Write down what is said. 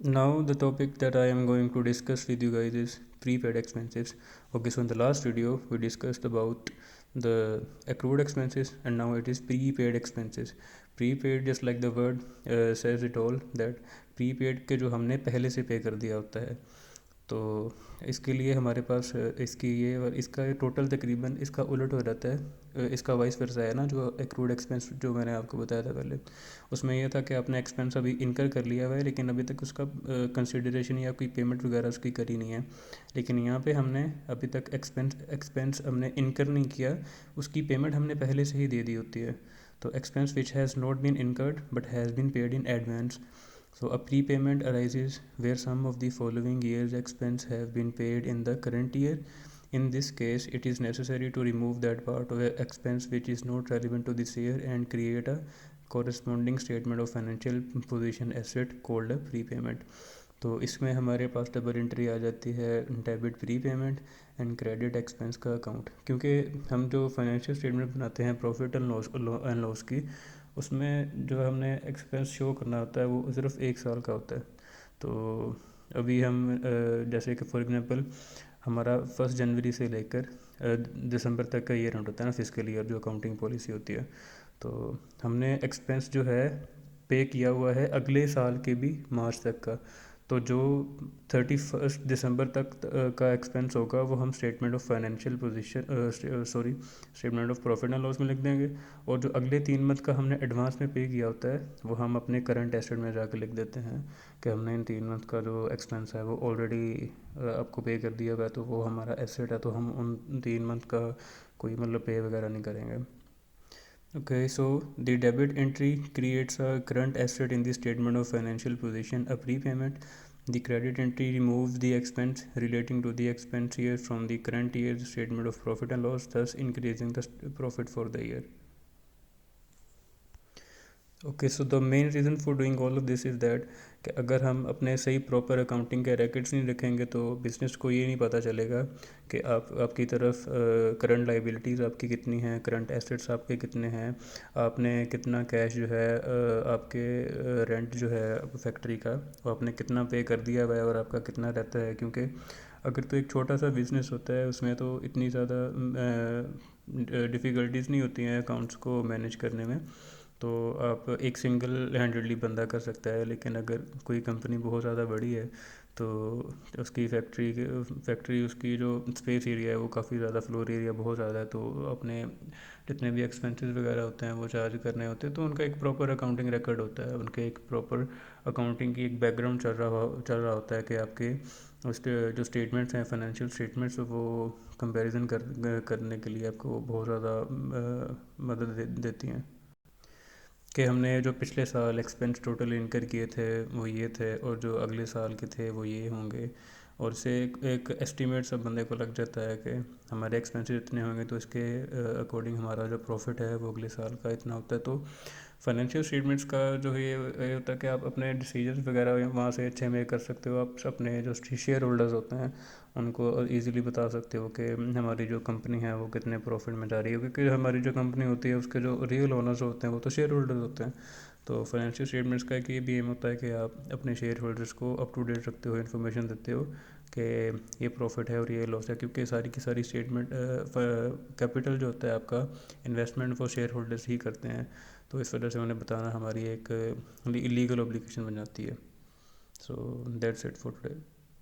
Now the topic that I am going to discuss with you guys is prepaid expenses. Okay, so in the last video we discussed about the accrued expenses and now it is prepaid expenses. Prepaid, just like the word says it all, that prepaid के जो हमने पहले से पे कर दिया होता है, तो इसके लिए हमारे पास इसकी ये और इसका टोटल तकरीबन इसका उलट हो जाता है। इसका वाइस वर्सा है ना, जो एक्रूड एक्सपेंस जो मैंने आपको बताया था पहले, उसमें यह था कि आपने एक्सपेंस अभी इनकर कर लिया हुआ है लेकिन अभी तक उसका कंसिडरेशन या कोई पेमेंट वगैरह उसकी करी नहीं है। लेकिन यहाँ पे हमने अभी तक एक्सपेंस हमने इनकर नहीं किया, उसकी पेमेंट हमने पहले से ही दे दी होती है। तो expense which has not been incurred but has been paid in advance. So a prepayment arises where some of the following year's expense have been paid in the current year. In this case, it is necessary to remove that part of the expense which is not relevant to this year and create a corresponding statement of financial position asset called a prepayment. तो इसमें हमारे पास double entry आ जाती है debit pre payment and credit expense का account, क्योंकि हम जो financial statement बनाते हैं प्रॉफिट एंड लॉस की, उसमें जो हमने एक्सपेंस शो करना होता है वो सिर्फ एक साल का होता है। तो अभी हम जैसे कि फॉर एग्जांपल हमारा 1 जनवरी से लेकर दिसंबर तक का ईयर एंड होता है ना, फिजिकल ईयर जो अकाउंटिंग पॉलिसी होती है। तो हमने एक्सपेंस जो है पे किया हुआ है अगले साल के भी मार्च तक का। तो जो 31 दिसंबर तक का एक्सपेंस होगा वो हम statement of financial position statement of profit and loss में लिख देंगे। और जो अगले 3 मंथ का हमने एडवांस में पे किया होता है वो हम अपने करंट एसेट में जाकर लिख देते हैं कि हमने इन 3 मंथ का जो एक्सपेंस है वो ऑलरेडी आपको पे कर दिया हुआ है, तो वो हमारा एसेट है, तो हम उन 3 मंथ का कोई मतलब पे वगैरह नहीं करेंगे। Okay, so the debit entry creates a current asset in the statement of financial position, a prepayment. The credit entry removes the expense relating to the expense year from the current year's statement of profit and loss, thus increasing the profit for the year. Okay, so the main reason for doing all of this is that कि अगर हम अपने सही proper accounting के rackets नहीं रखेंगे तो business को ये नहीं पता चलेगा कि आपकी तरफ करंट लाइबिलिटीज़ आपकी कितनी हैं, करंट एसेट्स आपके कितने हैं, आपने कितना कैश जो है आपके रेंट जो है फैक्ट्री का वो आपने कितना पे कर दिया हुआ है और आपका कितना रहता है। क्योंकि अगर तो एक छोटा सा बिज़नेस होता है उसमें तो इतनी ज़्यादा डिफ़िकल्टीज़ नहीं होती हैं अकाउंट्स को मैनेज करने में, तो आप एक सिंगल हैंडेडली बंदा कर सकता है। लेकिन अगर कोई कंपनी बहुत ज़्यादा बड़ी है तो उसकी फैक्ट्री उसकी जो स्पेस एरिया है वो काफ़ी ज़्यादा, फ्लोर एरिया बहुत ज़्यादा है, तो अपने जितने भी एक्सपेंसेस वगैरह होते हैं वो चार्ज करने होते हैं। तो उनका एक प्रॉपर अकाउंटिंग रिकॉर्ड होता है, उनके एक प्रॉपर अकाउंटिंग की एक बैकग्राउंड चल रहा होता है कि आपके जो स्टेटमेंट्स हैं फाइनेंशियल स्टेटमेंट्स वो कंपैरिजन करने के लिए आपको बहुत ज़्यादा मदद देती हैं कि हमने जो पिछले साल एक्सपेंस टोटल इनकर किए थे वो ये थे और जो अगले साल के थे वो ये होंगे। और से एक एस्टीमेट सब बंदे को लग जाता है कि हमारे एक्सपेंसेस इतने होंगे तो इसके अकॉर्डिंग हमारा जो प्रॉफिट है वो अगले साल का इतना होता है। तो फाइनेंशियल स्टेटमेंट्स का जो ये होता है कि आप अपने डिसीजन वगैरह वहाँ से अच्छे में कर सकते हो। आप अपने जो शेयर होल्डर्स होते हैं उनको इजीली बता सकते हो कि हमारी जो कंपनी है वो कितने प्रॉफिट में जा रही है, क्योंकि हमारी जो कंपनी होती है उसके जो रियल ओनर्स होते हैं वो तो शेयर होल्डर्स होते हैं। तो फाइनेंशियल स्टेटमेंट्स का एक ये भी एम होता है कि आप अपने शेयर होल्डर्स को अप टू डेट रखते हो, इन्फॉर्मेशन देते हो कि ये प्रॉफिट है और ये लॉस है, क्योंकि सारी की सारी स्टेटमेंट कैपिटल जो होता है आपका इन्वेस्टमेंट वो शेयर होल्डर्स ही करते हैं। तो इस वजह से उन्हें बताना हमारी एक लीगल ऑब्लिगेशन बन जाती है। So that's it for today.